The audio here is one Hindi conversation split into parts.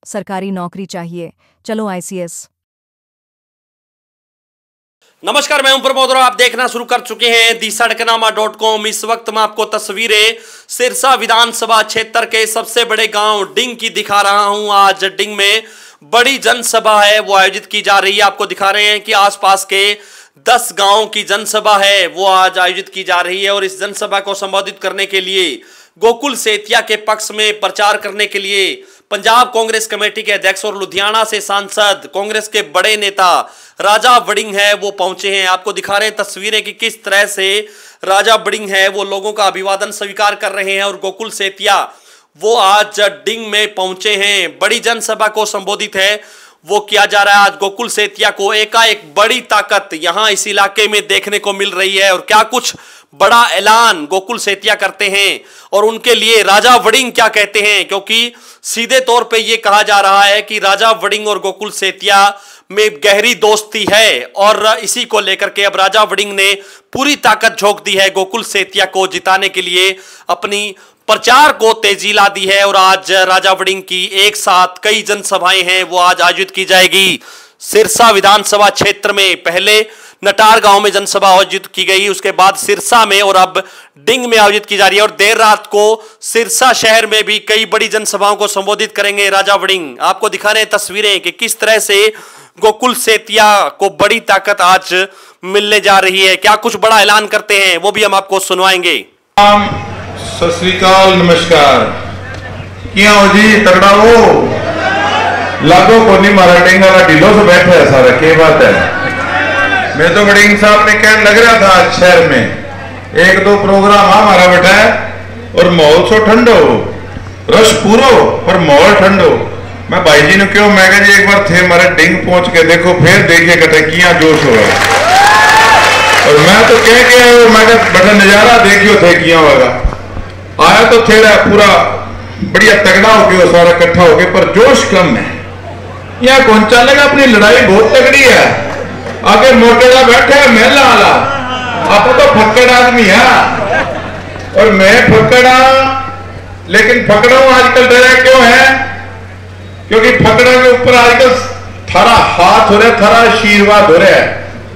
सरकारी नौकरी चाहिए, चलो ICS। नमस्कार, मैं हूं प्रमोद और आप देखना शुरू कर चुके हैं दी सड़कनामा.com। इस वक्त मैं आपको तस्वीरें सिरसा विधानसभा क्षेत्र के सबसे बड़े गांव डिंग की दिखा रहा हूं। आज डिंग में बड़ी जनसभा है, वो आयोजित की जा रही है। आपको दिखा रहे हैं कि आसपास के 10 गांव की जनसभा है, वो आज आयोजित की जा रही है। और इस जनसभा को संबोधित करने के लिए, गोकुल सेतिया के पक्ष में प्रचार करने के लिए पंजाब कांग्रेस कमेटी के अध्यक्ष और लुधियाना से सांसद कांग्रेस के बड़े नेता राजा वड़िंग है, वो पहुंचे हैं। आपको दिखा रहे हैं तस्वीरें कि किस तरह से राजा वड़िंग है वो लोगों का अभिवादन स्वीकार कर रहे हैं। और गोकुल सेतिया वो आज डिंग में पहुंचे हैं, बड़ी जनसभा को संबोधित है वो किया जा रहा है। आज गोकुल सेतिया को एकाएक बड़ी ताकत यहां इस इलाके में देखने को मिल रही है। और क्या कुछ बड़ा ऐलान गोकुल सेतिया करते हैं और उनके लिए राजा वड़िंग क्या कहते हैं, क्योंकि सीधे तौर पे ये कहा जा रहा है कि राजा वड़िंग और गोकुल सेतिया में गहरी दोस्ती है। और इसी को लेकर के अब राजा वड़िंग ने पूरी ताकत झोंक दी है गोकुल सेतिया को जिताने के लिए, अपनी प्रचार को तेजी ला दी है। और आज राजा वड़िंग की एक साथ कई जनसभाएं हैं, वो आज आयोजित की जाएगी सिरसा विधानसभा क्षेत्र में। पहले नटार गांव में जनसभा आयोजित की गई, उसके बाद सिरसा में और अब डिंग में आयोजित की जा रही है। और देर रात को सिरसा शहर में भी कई बड़ी जनसभाओं को संबोधित करेंगे राजा वड़िंग। आपको दिखा रहे हैं तस्वीरें कि किस तरह से गोकुल सेतिया को बड़ी ताकत आज मिलने जा रही है, क्या कुछ बड़ा ऐलान करते हैं वो भी हम आपको सुनवाएंगे। सत श्री अकाल, नमस्कार। क्या हो जी, तगड़ा हो लागो को नहीं मारा टेंगा ना ढीलो से बैठे है सारा, क्या बात है। मैं तो वड़िंग साहब ने कहने लग रहा था आज शहर में 1-2 प्रोग्राम हमारा बैठा है और माहौल सो ठंडो, रश पूरो पर माहौल ठंडो। मैं भाई जी ने क्यों, मैं कहा जी एक बार थे हमारे डिंग पहुंच के देखो, फिर देखिए कटे किया जोश हो। और मैं तो कह के मैं बड़ा नजारा देखियो थे किया होगा, आया तो थे पूरा बढ़िया तगड़ा हो गया सारा इकट्ठा हो गया, पर जोश कम है। यहाँ कौन चलेगा, अपनी लड़ाई बहुत तगड़ी है। आगे मोटेला बैठे है मेला वाला, आप तो फक्कड़ आदमी है और मैं फक्कड़ा, लेकिन फकड़ा आजकल डरा क्यों है, क्योंकि फकड़ा के ऊपर आजकल थारा हाथ हो रहा है, थारा आशीर्वाद हो रहा है।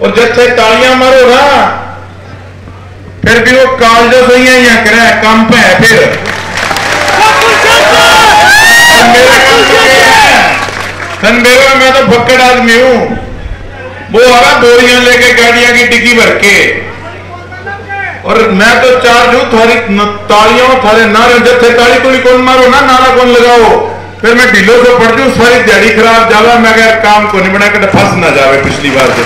और जैसे तालियां मारो ना फिर भी वो कालजो से ही करे काम पे है। फिर मेरा काम तो है, मैं तो फक्कड़ आदमी हूं। वो आ रहा बोरियां लेके गाड़ियां की डिग्गी भर के, और मैं तो चार्ज हूं थारी तालियों थारे नारे, जब ताली तुली कौन मारो ना, नारा कौन लगाओ, फिर मैं ढीलो से पड़ जाऊं, सारी दिहाड़ी खराब जावा, मैं अगर काम को नहीं बना के फंस ना जावे पिछली बार से।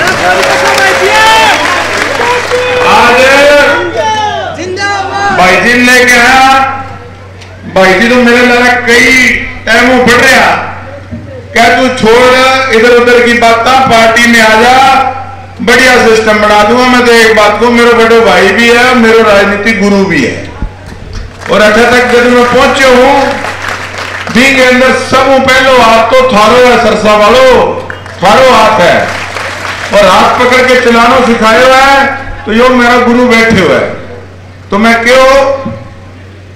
आज भाई जी ने कहा, भाई जी तो मेरे लाला कई टाइमों पड़ रहा, क्या तू छोड़ इधर उधर की बात, पार्टी में आ जा, बढ़िया सिस्टम बना दूंगा। मैं तो एक बात को, मेरा बड़े भाई भी है, मेरा राजनीतिक गुरु भी है। और अच्छा तक जब मैं पहुंचे हूं डिंग के अंदर, सब पहलो हाथ तो थारो है, सरसा वालो थारो हाथ है, और हाथ पकड़ के चलाना सिखाया हुआ है, तो यो मेरा गुरु बैठे हुआ है। तो मैं क्यों,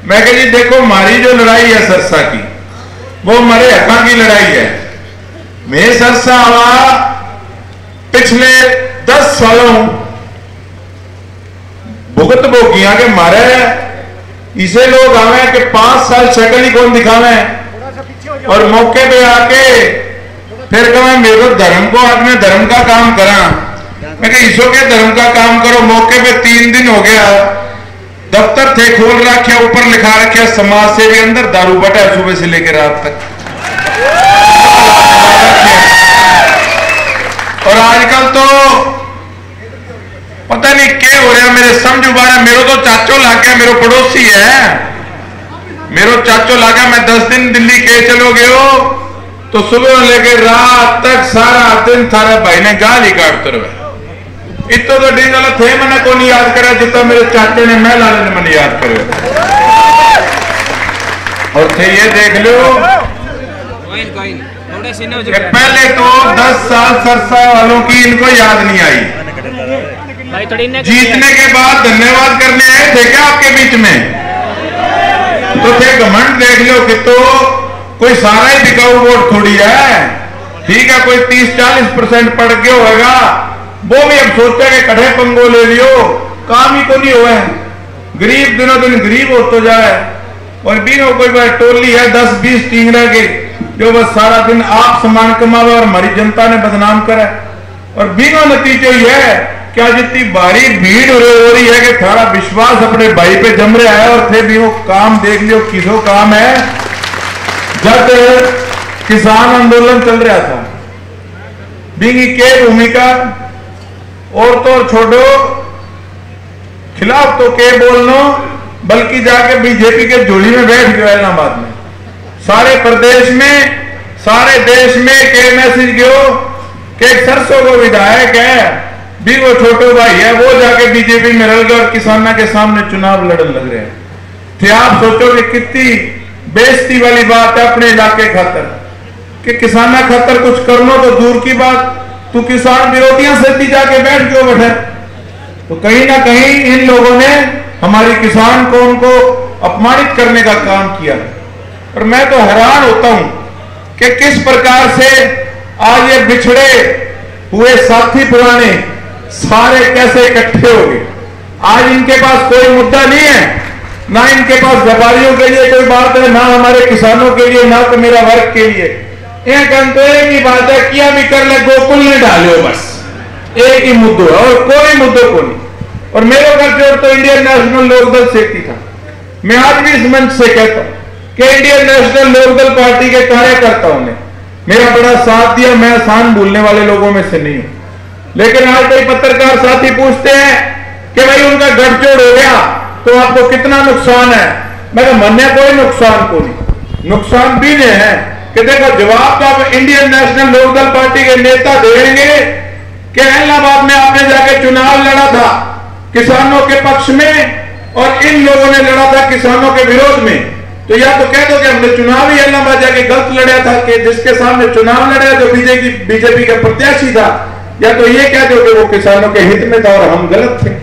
मैं कह जी देखो हमारी जो लड़ाई है सरसा की, वो हमारे हका की लड़ाई है। मैं सरसा वाला पिछले 10 सालों भुगत भोगिया के मारे, इसे लोग आवे कि 5 साल शक्ल ही कौन दिखावे, और मौके पे आके फिर कहें मेरे धर्म को आपने धर्म का काम करा। मैं कहा ईशो के धर्म का काम करो। मौके पे 3 दिन हो गया, दफ्तर थे खोल रखे, ऊपर लिखा रखे समाज सेवी, अंदर दारू बटा है सुबह से लेकर रात तक। और आजकल तो पता नहीं क्या हो रहा, मेरे समझ उबारा। मेरे तो चाचो लाग गया, मेरे पड़ोसी है, मेरे चाचो लागा, मैं 10 दिन दिल्ली के चलो गए हो, तो सुबह लेकर रात तक सारा दिन थारे भाई ने गाल ही काटते रहे। इतो तो डिंग वाला थे मैंने को नहीं याद करा जितना मेरे चाचे ने मैं लाने ने मैंने याद करे। और थे ये देख लो, पहले तो 10 साल सरसा वालों की इनको याद नहीं आई, जीतने के बाद धन्यवाद करने आए थे क्या आपके बीच में? तो थे घमंड देख लो कि तो कोई सारा ही बिकाऊ वोट थोड़ी थोड़ी है। ठीक है, कोई 30-40% पढ़ के होगा, वो भी अब सोचते कि कढ़े पंगो ले लियो, काम ही तो नहीं हुआ है। गरीब दिनों दिन गरीब हो तो जाए, और बीनो कोई टोली है 10-20 टिंगरा के जो बस सारा दिन आप समान कमावे और हमारी जनता ने बदनाम करे। और बीनो नतीजे ये है क्या जितनी भारी भीड़ हो रही है कि थारा विश्वास अपने भाई पे जम रहा है, और थे भी वो काम देख लियो किसो काम है। जब किसान आंदोलन चल रहा था, बींगी के भूमिका और तो छोड़ो, खिलाफ तो के बोलनो, बल्कि जाके बीजेपी के झोली में बैठ गया इलाहाबाद में। सारे प्रदेश में, सारे देश में के मैसेज गयो कि सरसों को विधायक है भी वो छोटो भाई है, वो जाके बीजेपी में रल गए और किसानों के सामने चुनाव लड़न लग रहे हैं। थे आप सोचो कि कितनी बेइज्जती वाली बात है अपने इलाके खातर कि किसाना खातर कुछ करना तो दूर की बात, तू किसान विरोधियों से जाके बैठ क्यों बैठे। तो कहीं ना कहीं इन लोगों ने हमारी किसान कौम को अपमानित करने का काम किया। और मैं तो हैरान होता हूं कि किस प्रकार से आज ये बिछड़े हुए साथी पुराने सारे कैसे इकट्ठे हो गए। आज इनके पास कोई मुद्दा नहीं है, ना इनके पास व्यापारियों के लिए कोई बात है, ना हमारे किसानों के लिए, ना तो मेरा वर्ग के लिए। एक अंतरे की बात है, किया भी कर ले, गोकुल ने डालो, बस एक ही मुद्दों है और कोई मुद्दों को नहीं। और मेरे घर जोड़ तो इंडियन नेशनल लोकदल से था। मैं आज भी इस मंच से कहता हूं कि इंडियन नेशनल लोकदल पार्टी के कार्यकर्ताओं ने मेरा बड़ा साथ दिया। मैं आसान भूलने वाले लोगों में से नहीं हूं, लेकिन आज कई पत्रकार साथी पूछते हैं कि भाई उनका गठजोड़ हो गया तो आपको कितना नुकसान है। मैं कहा मन कोई नुकसान को नहीं, नुकसान भी नहीं है कि देखो जवाब तो आप इंडियन नेशनल लोकदल पार्टी के नेता देंगे कि इलाहाबाद में आपने जाके चुनाव लड़ा था किसानों के पक्ष में और इन लोगों ने लड़ा था किसानों के विरोध में। तो या तो कह दो कि हमने चुनाव ही इलाहाबाद जाके गलत लड़ा था कि जिसके सामने चुनाव लड़ा जो बीजेपी का प्रत्याशी था, या तो ये कह दो कि वो किसानों के हित में था और हम गलत थे।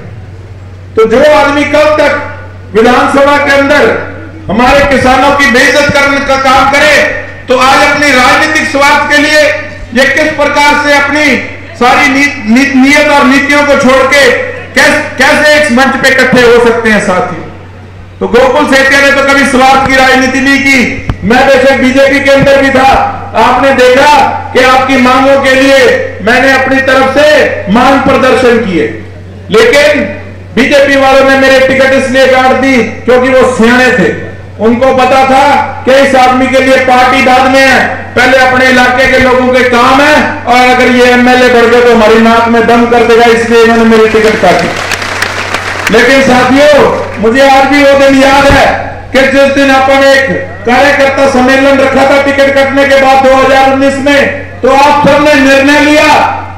तो जो आदमी कब तक विधानसभा के अंदर हमारे किसानों की बेइज्जत करने का काम करे, तो आज अपनी राजनीतिक स्वार्थ के लिए ये किस प्रकार से अपनी सारी नीयत और नीतियों को छोड़ के कैसे एक मंच पे इकट्ठे हो सकते हैं साथी। तो गोकुल सेठिया ने तो कभी स्वार्थ की राजनीति नहीं की। मैं बेशक बीजेपी के अंदर भी था, आपने देखा कि आपकी मांगों के लिए मैंने अपनी तरफ से मांग प्रदर्शन किए, लेकिन बीजेपी वालों ने मेरे टिकट इसलिए काट दी क्योंकि वो सियाने थे। उनको पता था कि इस आदमी के लिए पार्टी बाद में है, पहले अपने इलाके के लोगों के काम है, और अगर ये एमएलए बढ़ गए तो हमारी नाक में दम कर देगा, इसलिए इन्होंने मेरी टिकट काटी। लेकिन साथियों, मुझे आज भी वो दिन याद है कि जिस दिन अपन एक कार्यकर्ता सम्मेलन रखा था टिकट कटने के बाद 2019 में, तो आप सबने निर्णय लिया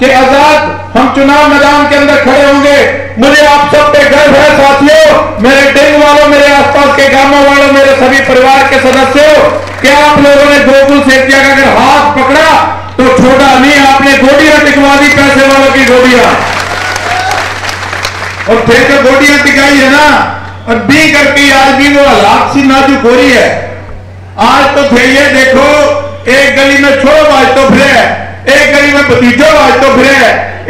कि आजाद हम चुनाव मैदान के अंदर खड़े होंगे। मुझे आप सब पे गर्व है साथियों, मेरे डिंग वालों, मेरे आसपास के गांवों वालों, मेरे सभी परिवार के सदस्यों, कि आप लोगों ने गोकुल सेठिया का अगर हाथ पकड़ा तो छोड़ा नहीं, आपने गोडियां टिकवा दी, पैसे वालों की गोडियां, और फिर तो गोडियां टिकाई है ना, और बी करके आज भी वो हालात सी नाजुक हो रही है। आज तो थे ये देखो, एक गली में छोड़ो आज तो फिर, एक गली में भतीजो आज तो फिर,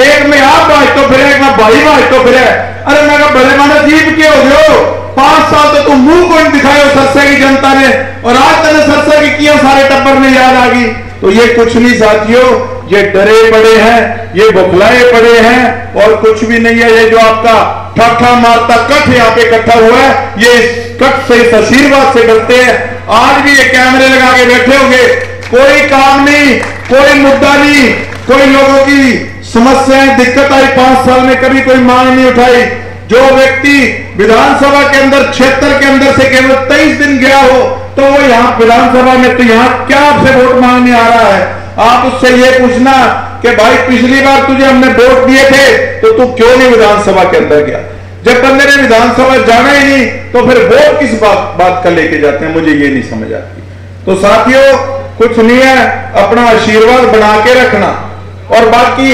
एक में आप आज तो फिर, एक में भाई आज तो फिर। अरे मैं भले माना जीव के हो गयो, 5 साल तो तुम मुंह को दिखाए सरसे की जनता ने, और आज तक सरसे की किया सारे टब्बर में याद आ गई। तो ये कुछ नहीं साथियों, ये डरे पड़े हैं, ये बौखलाए पड़े हैं, और कुछ भी नहीं है। ये जो आपका ठाठा मारता कठ यहाँ पे इकट्ठा हुआ है, ये कठ से इस आशीर्वाद से डरते हैं। आज भी ये कैमरे लगा के बैठे होंगे, कोई काम नहीं, कोई मुद्दा नहीं, कोई लोगों की समस्याएं दिक्कत आई 5 साल में कभी कोई मांग नहीं उठाई। जो व्यक्ति विधानसभा के अंदर क्षेत्र के अंदर से केवल 23 दिन गया हो, तो वो यहाँ विधानसभा में तो यहाँ क्या आपसे वोट मांगने आ रहा है। आप उससे ये पूछना कि भाई पिछली बार तुझे हमने वोट दिए थे तो तू क्यों नहीं विधानसभा के अंदर गया। जब बंदे ने विधानसभा जाना ही नहीं तो फिर वोट किस बात का लेके जाते हैं, मुझे ये नहीं समझ आती। तो साथियों, कुछ नहीं है, अपना आशीर्वाद बना के रखना। और बाकी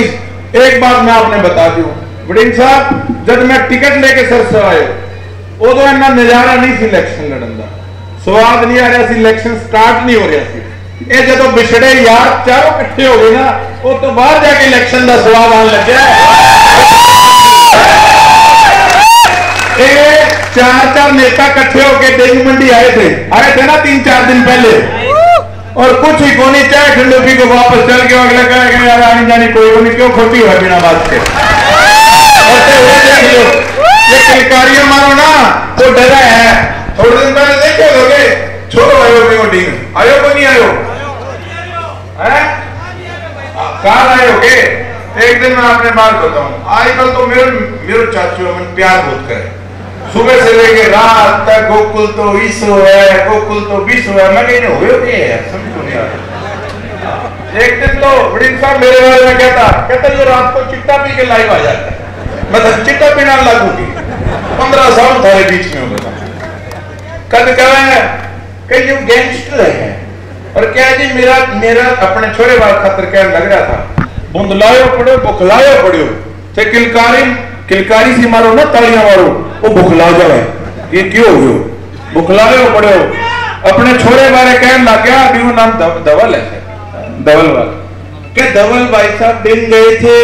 एक बात मैं आपने बता दूं, वड़िंग साहब, जब मैं टिकट लेके सर से आए उदो इन्ना नजारा नहीं सी इलेक्शन लड़न का, स्वाद नहीं आ रहा सी, इलेक्शन स्टार्ट नहीं हो रहा सी। ये जो बिछड़े यार चारों इकट्ठे हो गए ना, वो तो बाहर जाके इलेक्शन का स्वाद आने लग गया। चार नेता इकट्ठे होकर डेंगू मंडी आए थे ना 3-4 दिन पहले, और कुछ ही कोनी चाय ठंडोपी को वापस चल के अगला कहेगा यार आनी जानी कोई को नहीं, क्यों खोटी हुआ बिना बात के। ये किलकारियां मारो ना तो डरा है। थोड़े दिन पहले देखे लोगे छोड़ो आयो मीटिंग आयो को नहीं आयो कल आयो के एक दिन मैं अपने बात बताऊं। आजकल तो मेरे चाचू मन प्यार बहुत करे, सुबह से लेके रात तक गोकुल तो 20 है, गोकुल तो 20 है। मैं कहने हुए समझ नहीं आ रहा। एक दिन तो बड़ी साहब मेरे बारे में कहता ये रात को चिट्टा पी के लाइव आ जाता है। मतलब चिट्टा पीना लागू की 15 साल थारे बीच में हो गया। कद कह रहे हैं कि ये गैंगस्टर है, और क्या जी मेरा अपने छोरे बार खातर क्या लग रहा था, बुंदलायो पड़ो बुखलायो पड़ो, चाहे किलकारी से मारो ना तालियां मारो वो बुखला जाए। ये क्यों हो बुखलायो पड़ो। अपने छोरे बारे कहने लग गया, अभी वो नाम धवल है, धवल वाला क्या धवल भाई साहब दिन गए थे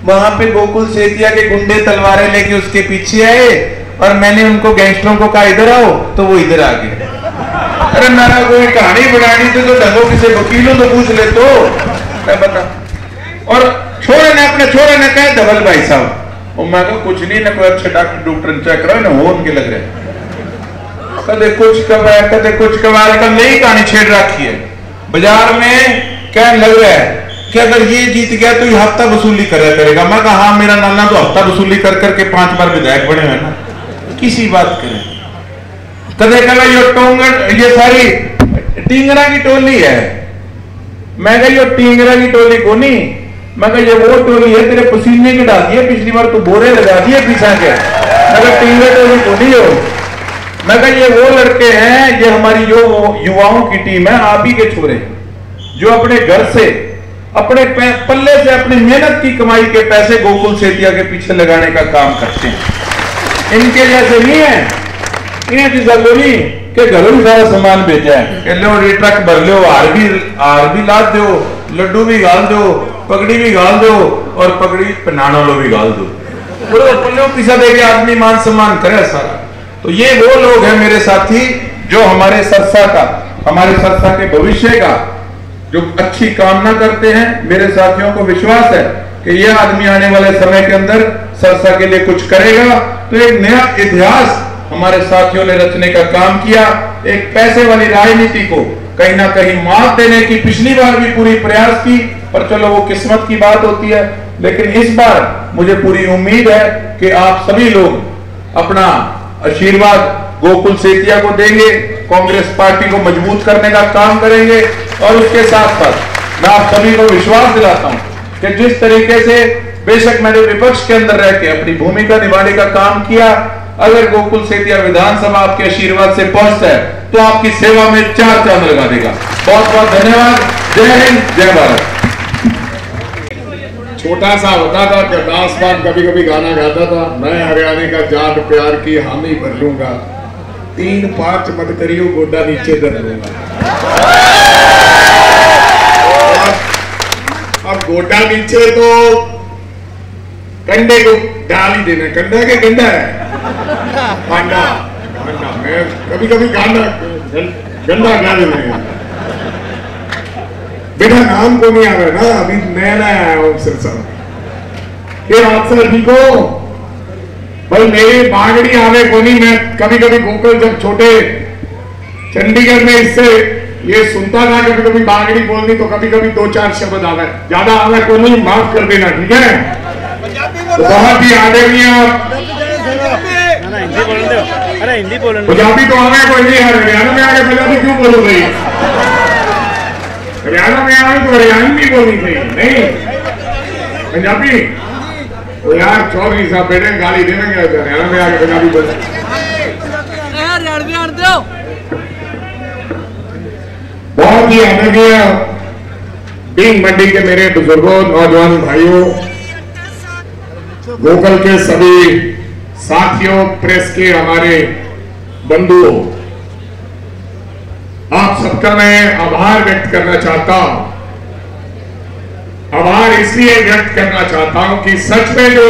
वहां पे गोकुल सेतिया के गुंडे तलवारें लेके उसके पीछे आए, और मैंने उनको गैंगस्टरों को कहा इधर आओ तो वो इधर आ गए। अरे मैंने कोई कहानी बनानी थी तो ढंगो किसी वकीलों तो पूछ ले तो मैं बता। और छोरे ने अपने छोरे ने कहा धवल भाई साहब, और मैं कहा कुछ नहीं ना, कोई अच्छे डॉक्टर चेक करो ना, हो उनके लग रहे कदे कुछ कबार कदे कुछ कबार का नई कहानी छेड़ रखी है बाजार में। कहने लग रहा है कि अगर ये जीत गया तो ये हफ्ता वसूली करेगा। मैं कहा हाँ मेरा नाना तो हफ्ता वसूली कर करके 5 बार विधायक बने हुए ना, किसी बात करें। कदे कहा ये टोंगड़ ये सारी टींगरा की टोली है। मैं कहा ये टींगरा की टोली को नहीं, मैं कहा ये वो टोली है तेरे पसीने की डाल दिए, पिछली बार तो बोरे लगा दिए पीछा के। मैं कहा टींगरा टोली को नहीं हो। मैं कहा ये वो लड़के हैं, ये हमारी जो युवाओं की टीम है, आप ही के छोरे जो अपने घर से अपने पल्ले से अपनी मेहनत की कमाई के पैसे गोकुल सेतिया के पीछे लगाने का काम करते हैं। इनके जैसे नहीं है, इन्हें जरूरी के घरों में सारा सामान बेचा है, लो ट्रक भर लो, हार भी लाद दो, लड्डू भी गाल दो, पगड़ी भी गाल दो, और पगड़ी पहनाना लो भी गाल दो, पल्ले पीछा दे के आदमी मान सम्मान करे सारा। तो ये वो लोग हैं मेरे साथी जो हमारे सरसा के भविष्य का जो अच्छी कामना करते हैं। मेरे साथियों को विश्वास है कि यह आदमी आने वाले समय के अंदर सरसा के लिए कुछ करेगा। तो एक नया इतिहास हमारे साथियों ने रचने का काम किया। एक पैसे वाली राजनीति को कहीं ना कहीं मात देने की पिछली बार भी पूरी प्रयास की, पर चलो वो किस्मत की बात होती है। लेकिन इस बार मुझे पूरी उम्मीद है कि आप सभी लोग अपना आशीर्वाद गोकुल सेतिया को देंगे, कांग्रेस पार्टी को मजबूत करने का काम करेंगे, और उसके साथ साथ मैं आप सभी को विश्वास दिलाता हूं कि जिस तरीके से बेशक मैंने विपक्ष के अंदर रह के अपनी भूमिका निभाने का काम किया, अगर गोकुल सेतिया विधानसभा आपके आशीर्वाद से पहुंचता है तो आपकी सेवा में 4 चांद लगा देगा। बहुत बहुत धन्यवाद। जय हिंद, जय भारत। छोटा सा होता था कि दासवान कभी कभी गाना गाता था, मैं हरियाणे का जाट प्यार की हामी भर लूंगा, 3-5 मत करियो गोडा नीचे धर लूंगा। अब गोडा नीचे तो कंडे को डाल ही देना, कंडा के गंडा है गांडा, मैं कभी कभी गांडा गंडा डाल देना। बेटा नाम को नहीं आ रहा ना, अभी नया नया आया हूं सिरसा। ये आप सर ठीक हो भाई? मेरी बागड़ी आवे को नहीं। मैं कभी कभी गोकुल जब छोटे चंडीगढ़ में इससे ये सुनता था, कभी कभी बागड़ी बोलनी तो कभी कभी 2-4 शब्द आवे, ज्यादा आवे को नहीं, माफ कर देना ठीक है। तो बहुत ही आदरणीय पंजाबी तो आवे कोई नहीं है, हरियाणा में आगे पंजाबी क्यों बोलो भाई? हरियाणा में आए तो हरियाणवी बोलनी चाहिए, नहीं पंजाबी। तो यार चौधरी साहब बेटे गाली देंगे, हरियाणा में आके पंजाबी बोल। बहुत ही आदरणीय टीम मंडी के मेरे बुजुर्गों, नौजवान भाइयों, गोकुल के सभी साथियों, प्रेस के हमारे बंधुओं, आप सबका मैं आभार व्यक्त करना चाहता हूं। आभार इसलिए व्यक्त करना चाहता हूं कि सच में जो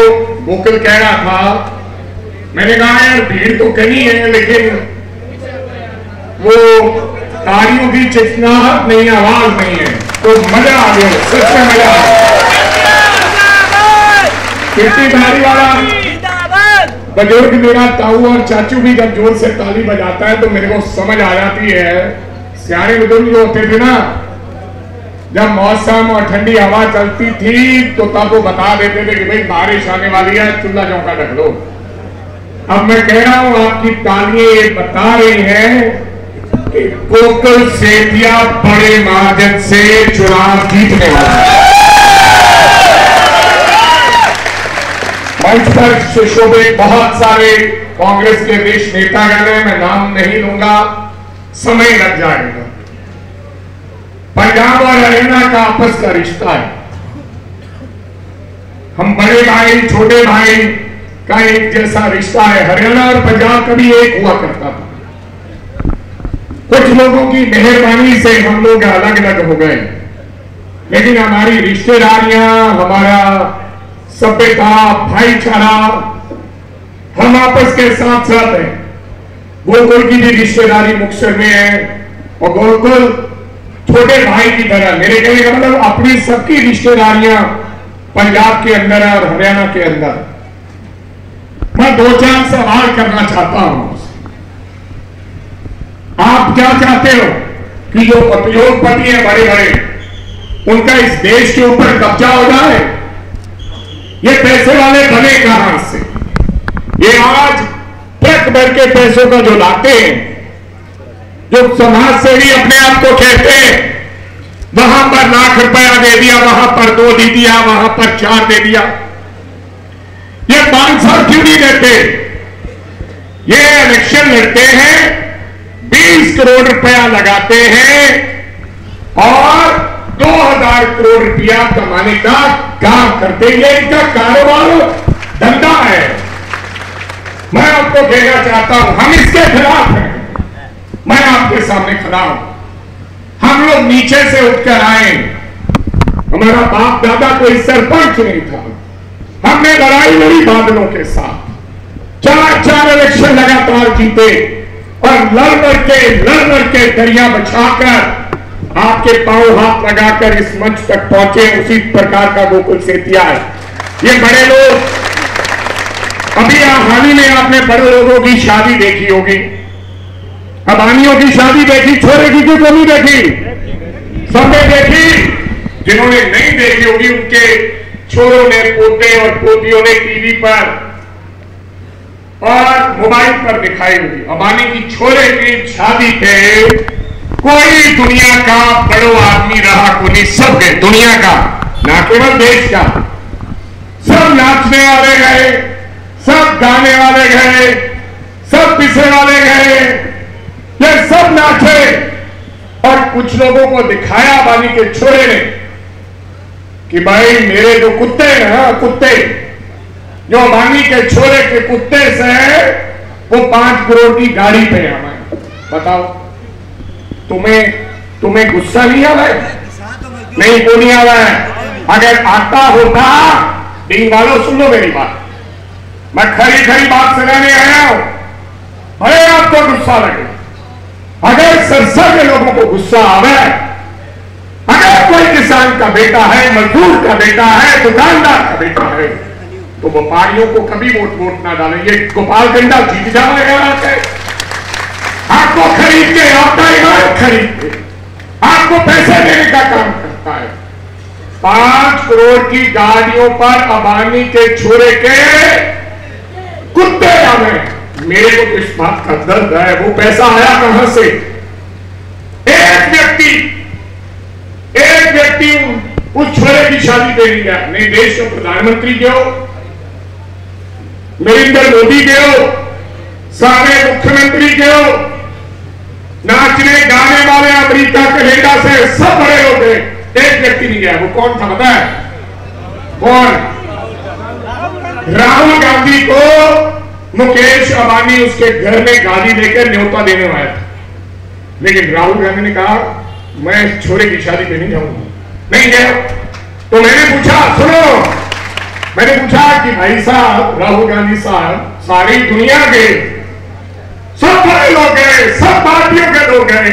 गोकुल कह रहा था, मैंने कहा यार भीड़ तो कहीं है, लेकिन वो तालियों की चिकनाहट नहीं, आवाज नहीं है, तो मजा आ गया, सच में मजा आ गया। कितनी ताली वाला बुजुर्ग मेरा ताऊ और चाचू भी जब जोर से ताली बजाता है तो मेरे को समझ आ जाती है। सियाने बुजुर्ग जो होते थे ना, जब मौसम और ठंडी हवा चलती थी तो तब वो बता देते थे कि भाई बारिश आने वाली है, चूल्हा चौका ढक लो। अब मैं कह रहा हूं आपकी तालियां ये बता रही हैं कि गोकुल सेठिया बड़े मार्जिन से चुनाव जीतने वाला है। मंच पर सुशोभित बहुत सारे कांग्रेस के वरिष्ठ नेतागण हैं, मैं नाम नहीं लूंगा, समय लग जाएगा। पंजाब और हरियाणा का आपस का रिश्ता है, हम बड़े भाई छोटे भाई का एक जैसा रिश्ता है। हरियाणा और पंजाब कभी एक हुआ करता था, कुछ लोगों की मेहरबानी से हम लोग अलग अलग हो गए, लेकिन हमारी रिश्तेदारियां, हमारा सभ्यता, भाईचारा, हम आपस के साथ साथ हैं। गोकुल की भी रिश्तेदारी मुक्तसर में है और गोकुल छोटे भाई की तरह, मेरे कहने का मतलब अपनी सबकी रिश्तेदारियां पंजाब के अंदर और हरियाणा के अंदर। मैं दो चार सवाल करना चाहता हूं। आप क्या चाहते हो कि जो उद्योगपति है बड़े बड़े, उनका इस देश के ऊपर कब्जा हो जाए? ये पैसे वाले बने कहां से? ये आज ट्रक भर के पैसों का जो लाते हैं, जो समाज सेवी अपने आप को कहते हैं, वहां पर लाख रुपया दे दिया, वहां पर 2 दे दिया, वहां पर 4 दे दिया, ये 500 क्यों नहीं देते? ये इलेक्शन लड़ते हैं, 20 करोड़ रुपया लगाते हैं और 2000 करोड़ रुपया कमाने का काम करते हैं। ये इनका कारोबार धंधा है। मैं आपको कहना चाहता हूं, हम इसके खिलाफ हैं। मैं आपके सामने खड़ा हूं। हम लोग नीचे से उठकर आए, हमारा बाप दादा कोई सरपंच नहीं था, हमने लड़ाई लड़ी बादलों के साथ, 4 इलेक्शन लगातार जीते और लड़ के दरिया बचाकर आपके पांव हाथ लगाकर इस मंच तक पहुंचे। उसी प्रकार का गोकुल सेठिया है। ये बड़े लोग, अभी हाल ही में आपने बड़े लोगों की शादी देखी होगी, अबानियों की शादी देखी, छोरे की क्यों नहीं देखी? सबने देखी। जिन्होंने नहीं देखी होगी उनके छोरों ने, पोते और पोतियों ने टीवी पर और मोबाइल पर दिखाई होगी। अबानी की छोरे की शादी पे कोई दुनिया का बड़ो आदमी रहा को नहीं, सब गए, दुनिया का, ना केवल देश का। सब नाचने वाले गए, सब गाने वाले गए, सब पिसे वाले गए, ये सब नाचे। और कुछ लोगों को दिखाया अबानी के छोरे ने कि भाई मेरे जो कुत्ते हैं, कुत्ते जो अबानी के छोरे के कुत्ते से वो 5 करोड़ की गाड़ी पे है। मैं बताओ, तुम्हें गुस्सा नहीं आ रहा है? नहीं, को नहीं आ रहा है। अगर आता होता, डिंग वालों सुन लो मेरी बात, मैं खरी खरी बात सुनाने आया हूं। अरे आपको गुस्सा लगे, अगर सरसा के लोगों को गुस्सा आवे, अगर कोई किसान का बेटा है, मजदूर का बेटा है, दुकानदार का बेटा है, तो व्यापारियों को कभी वोट ना डालें। ये गोपाल गंडा जीत जाएगा आपको खरीद के, आपका इमारत खरीद के आपको पैसे देने का काम करता है। 5 करोड़ की गाड़ियों पर अबानी के छोरे के कुत्ते आवे। मेरे को इस बात का दर्द है, वो पैसा आया कहां से? एक व्यक्ति उस छोरे की शादी पे नहीं गया। नहीं, देश के प्रधानमंत्री के हो, नरेंद्र मोदी के हो, सारे मुख्यमंत्री के हो, नाचने गाने वाले अमेरिका कनाडा से सब बड़े लोग हैं, एक व्यक्ति नहीं गया। वो कौन था पता है? कौन? राहुल गांधी को मुकेश अंबानी उसके घर में गाड़ी लेकर न्योता देने आया था। लेकिन राहुल गांधी ने कहा मैं छोरे की शादी पे नहीं जाऊंगा, नहीं गया। तो मैंने पूछा, सुनो, मैंने पूछा कि भाई साहब, राहुल गांधी साहब, सारी दुनिया के सब बड़े लोग गए, सब पार्टियों के लोग गए,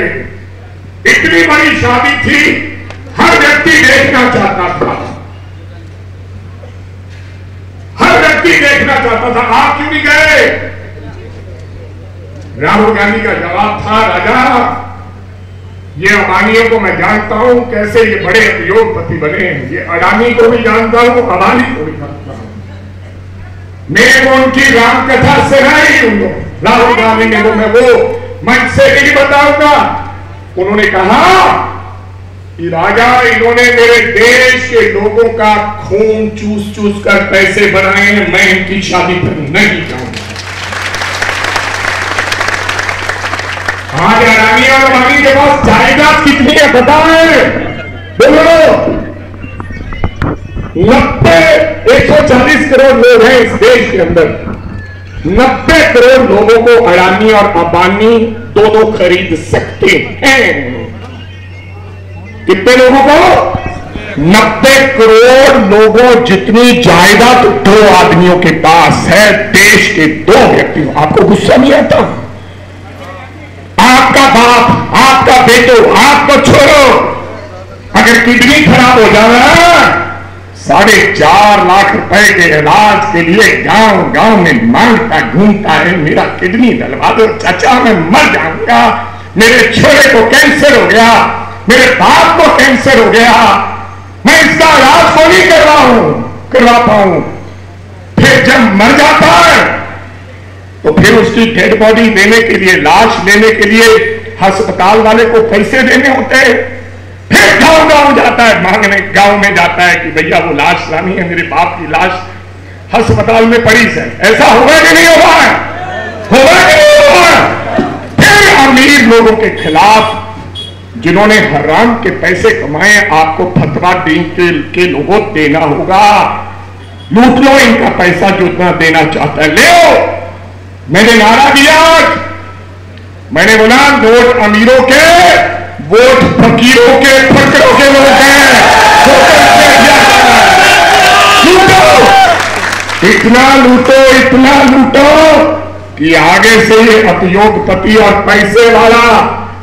इतनी बड़ी शादी थी, हर व्यक्ति देखना चाहता था, हर व्यक्ति देखना चाहता था, आप क्यों नहीं गए? राहुल गांधी का जवाब था, राजा ये अडानियों को मैं जानता हूं कैसे ये बड़े उद्योगपति बने हैं, ये अडानी को भी जानता हूं, अडानी को भी जानता हूं, मेरे को उनकी रामकथा सुनाई राहुल गांधी ने, तो मैं वो मंच से नहीं बताऊंगा। उन्होंने कहा कि राजा, इन्होंने मेरे देश के लोगों का खून चूस चूस कर पैसे बनाए हैं, मैं इनकी शादी पर नहीं जाऊंगा। आज अडानी और अंबानी के पास जायदाद कितनी है पता है? बोलो, 140 करोड़ लोग हैं इस देश के अंदर। 90 करोड़ लोगों को अडानी और अंबानी दोनों खरीद सकते हैं। कितने लोगों को? 90 करोड़ लोगों जितनी जायदाद 2 आदमियों के पास है, देश के 2 व्यक्तियों। आपको गुस्सा नहीं आता? आपका बाप, आपका बेटो, आपको छोड़ो, अगर किडनी खराब हो जाए, 4.5 लाख रुपए के इलाज के लिए गांव गांव में मांगता घूमता है, मेरा किडनी डलवा दो चाचा, मैं मर जाऊंगा, मेरे छोरे को कैंसर हो गया, मेरे बाप को कैंसर हो गया, मैं इसका इलाज को नहीं करवा पाऊं। फिर जब मर जाता है तो फिर उसकी डेड बॉडी देने के लिए, लाश लेने के लिए अस्पताल वाले को पैसे देने होते हैं। फिर गांव गांव जाता है मांगने, गांव में जाता है कि भैया वो लाश लानी है, मेरे बाप की लाश अस्पताल में पड़ी है। ऐसा होगा कि नहीं होगा? होगा कि नहीं होगा? फिर अमीर लोगों के खिलाफ जिन्होंने हराम के पैसे कमाए, आपको फतवा के लोगों देना होगा। लूट लो इनका पैसा, जो इतना देना चाहता है ले लो। मैंने नारा दिया, मैंने बोला वोट अमीरों के, वोट फकीरों के, फकरों के वोट हैं। लूटो, इतना लूटो कि आगे से ये उद्योगपति और पैसे वाला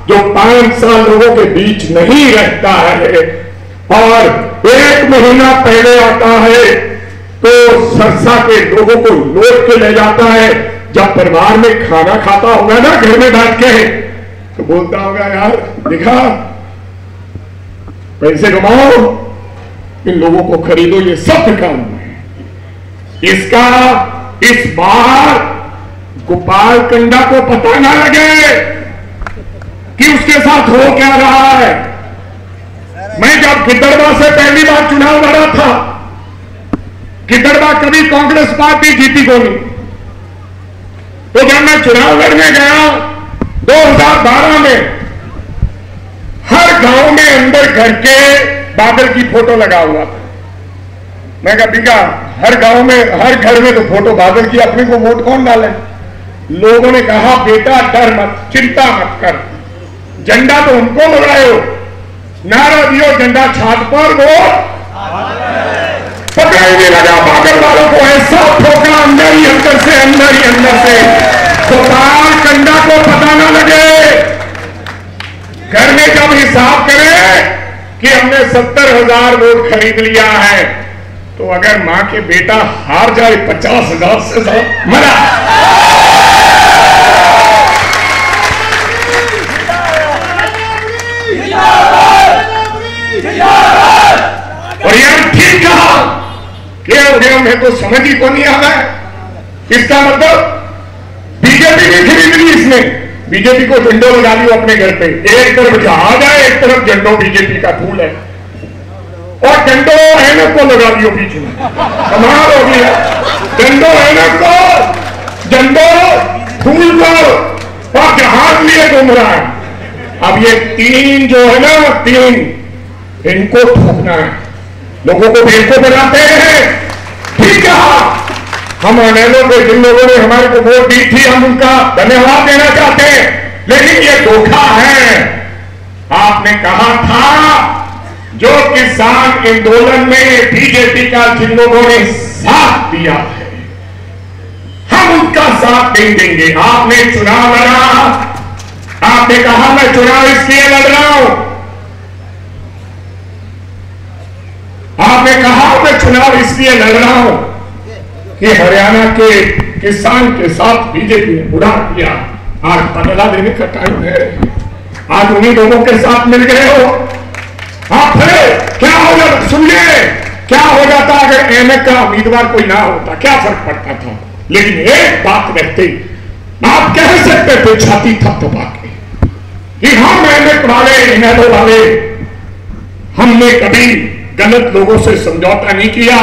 जो 5 साल लोगों के बीच नहीं रहता है और 1 महीना पहले आता है तो सरसा के लोगों को लौट के ले जाता है। जब परिवार में खाना खाता होगा ना घर में बैठ के, तो बोलता होगा यार देखा, पैसे कमाओ, इन लोगों को खरीदो, ये सब काम है इसका। इस बार गोपाल कंडा को पता ना लगे कि उसके साथ हो क्या रहा है। मैं जब गिद्दड़वा से पहली बार चुनाव लड़ा था, गिद्दड़वा कभी कांग्रेस पार्टी जीती को नहीं, तो जब मैं चुनाव लड़ने गया 2012 में, हर गांव में अंदर घर के बादल की फोटो लगा हुआ था। मैं कहा बिका, हर गांव में, हर घर में तो फोटो बादल की, अपने को वोट कौन डाले? लोगों ने कहा बेटा डर मत, चिंता मत कर, झंडा तो उनको लगाओ, नारा दियो झंडा छात पर, वोट पकड़ने लगा। बादल वालों को ऐसा ठोका अंदर ही अंदर से गोपाल कंडा को पता ना लगे। घर में जब हिसाब करें कि हमने 70,000 वोट खरीद लिया है, तो अगर मां के बेटा हार जाए 50,000 से ज्यादा, मरा। और यार ठीक कहा कि हमें तो समझ ही को नहीं आ रहा है। इसका मतलब बीजेपी भी खरीद ली इसने, बीजेपी को झंडो लगा लियो अपने घर पे, एक तरफ जहाज है, एक तरफ झंडो बीजेपी का फूल है, और झंडो एनक को लगा लियो बीच में। कमाल हो गया, झंडो एनक को, झंडो फूल को, और जहाज लिए घूम रहा है। अब ये 3 जो है ना, 3 इनको ठोकना है, लोगों को बेवकूफ बनाते हैं। ठीक है, हम अनेलों को, जिन लोगों ने हमारे को वोट दी थी, हम उनका धन्यवाद देना चाहते हैं। लेकिन ये धोखा है। आपने कहा था जो किसान आंदोलन में बीजेपी का जिन लोगों ने साथ दिया है हम उनका साथ नहीं देंगे। आपने चुनाव लड़ा, आपने कहा मैं चुनाव इसलिए लड़ रहा हूं, आपने कहा मैं चुनाव इसलिए लड़ रहा हूं कि हरियाणा के किसान के साथ बीजेपी ने बुरा किया। आज बदला देने का टाइम है। आज उन्हीं लोगों के साथ मिल गए हो आप। क्या हो जाता, सुनिए, क्या हो जाता अगर एमएक का उम्मीदवार कोई ना होता, क्या फर्क पड़ता था। लेकिन एक बात रहती, आप कह सकते थे छाती थपथपा के कि हम एमएक वाले इनेलो वाले हमने कभी गलत लोगों से समझौता नहीं किया,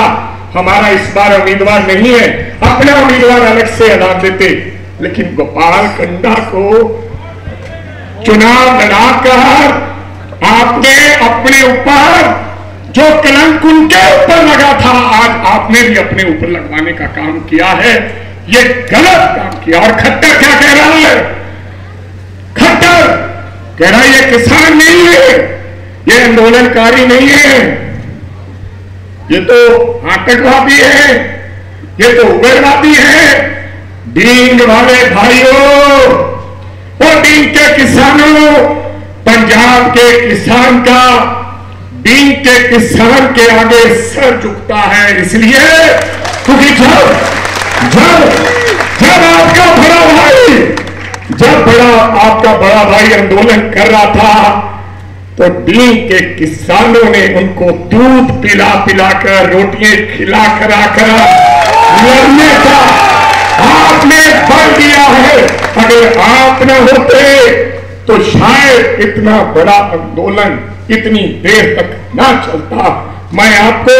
हमारा इस बार उम्मीदवार नहीं है, अपना उम्मीदवार अलग से ऐलान देते। लेकिन गोपाल कंडा को चुनाव लड़ाकर आपने अपने ऊपर जो कलंक उनके ऊपर लगा था, आज आपने भी अपने ऊपर लगवाने का काम किया है। ये गलत काम किया। और खट्टर क्या कह रहा है? खट्टर कह रहा है ये किसान नहीं है, ये आंदोलनकारी नहीं है, ये तो आतंकवादी है, ये तो उग्रवादी है। डींग वाले भाइयों और डींग के किसानों, पंजाब के किसान का डींग के किसान के आगे सर झुकता है, इसलिए क्योंकि जब आपका बड़ा भाई आंदोलन कर रहा था तो डींग के किसानों ने उनको दूध पिला पिलाकर, रोटियां खिला कर लड़ने का आपने बल दिया है। अगर आप न होते तो शायद इतना बड़ा आंदोलन इतनी देर तक ना चलता। मैं आपको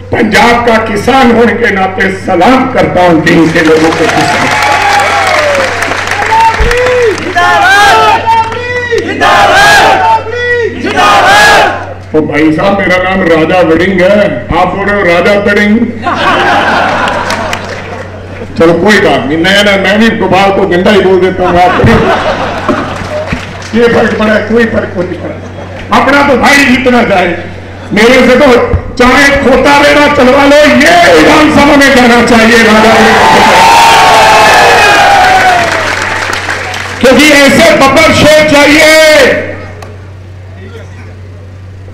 पंजाब का किसान होने के नाते सलाम करता हूं डींग के लोगों को। तो भाई साहब मेरा नाम राजा वडिंग है, आप बोल रहे हो राजा तड़िंग। चलो कोई बात नहीं, नया नया मैं भी गोपाल को गंदा ही बोल देता हूँ। आप ये फर्क पड़ा, कोई फर्क नहीं पड़ा। अपना तो भाई जीतना जाए, मेरे से तो चाहे खोता लेना चलवा लो, ये विधानसभा में जाना चाहिए राजा। क्योंकि ऐसे बब्बर शेर चाहिए,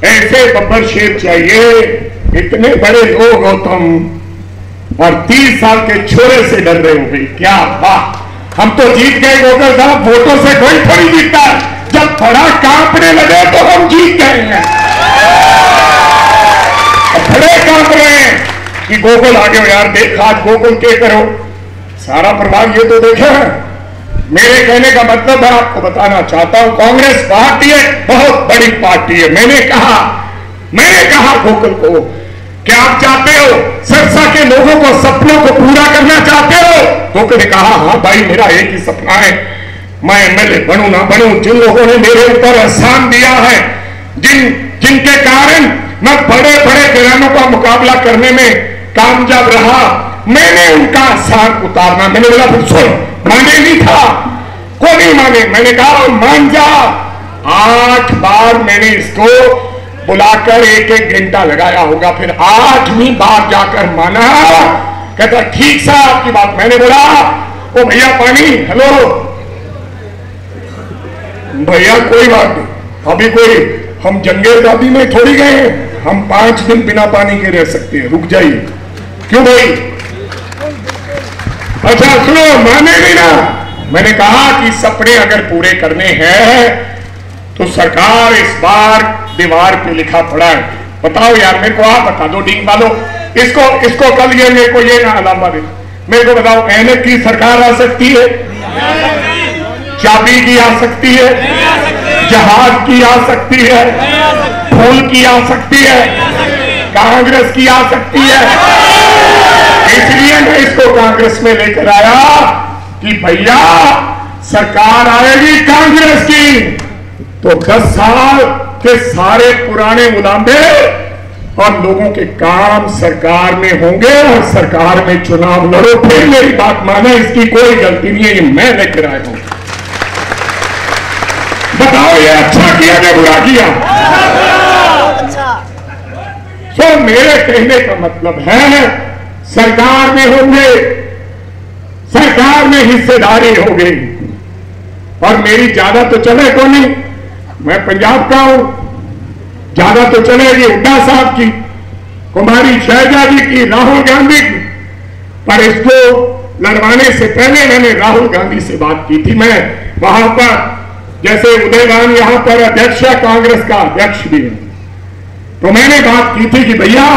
ऐसे बब्बर शेर चाहिए। इतने बड़े लोग हो तुम और 30 साल के छोरे से डर रहे हो भाई, क्या वाह। हम तो जीत गए गोकर साहब, वोटों से कोई थोड़ी जीतता। जब बड़ा कांपने लगे तो हम जीत गए हैं। बड़े कांप रहे हैं कि गोकुल आगे हो यार, देख आज गोकुल के करो सारा प्रभाव ये तो देखो। मेरे कहने का मतलब है आपको बताना चाहता हूं, कांग्रेस पार्टी एक बहुत बड़ी पार्टी है। मैंने कहा गोकुल को क्या आप चाहते हो सिरसा के लोगों को सपनों को पूरा करना चाहते हो? गोकुल ने कहा हाँ भाई मेरा एक ही सपना है, मैं एमएलए बनूं ना बनूं, जिन लोगों ने मेरे ऊपर एहसान दिया है, जिनके कारण मैं बड़े बड़े वीरानों का मुकाबला करने में कामयाब रहा, मैंने उनका एहसान उतारना। मैंने बोला फिर सुन, माने नहीं था, को नहीं माने। मैंने कहा मान जा। 8 बार मैंने इसको बुलाकर 1-1 घंटा लगाया होगा, फिर 8वीं बार जाकर माना। कहता ठीक सा आपकी बात। मैंने बोला ओ भैया पानी, हेलो भैया कोई बात नहीं, अभी कोई हम जंगल दादी में थोड़ी गए हैं, हम 5 दिन बिना पानी के रह सकते हैं, रुक जाइए। क्यों भाई? अच्छा सुनो, माने नहीं ना। मैंने कहा कि सपने अगर पूरे करने हैं तो सरकार इस बार दीवार पे लिखा पड़ा है। बताओ यार, मेरे को आप बता दो डींग वालों, इसको कल ये मेरे को ये ना अलामा दे। मेरे को बताओ एनएक की सरकार आ सकती है? चाबी की आ सकती है, जहाज की आ सकती है, फूल की आ सकती है, कांग्रेस की आ सकती है। इसलिए मैं इसको कांग्रेस में लेकर आया कि भैया सरकार आएगी कांग्रेस की तो 10 साल के सारे पुराने मुलाम्बे और लोगों के काम सरकार में होंगे और सरकार में चुनाव लड़ो। फिर मेरी बात माना, इसकी कोई गलती नहीं है, ये मैं लेकर आया हूं। बताओ ये अच्छा किया या बुरा किया? तो मेरे कहने का मतलब है सरकार में होंगे, सरकार में हिस्सेदारी हो गई और मेरी ज्यादा तो चले को नहीं, मैं पंजाब का हूं, ज्यादा तो चलेगी हुड्डा साहब की, कुमारी शहजादी की, राहुल गांधी की, पर इसको लड़वाने से पहले मैंने राहुल गांधी से बात की थी। मैं वहां पर जैसे उदयवान यहां पर अध्यक्ष है, कांग्रेस का अध्यक्ष भी है, तो मैंने बात की थी कि भैया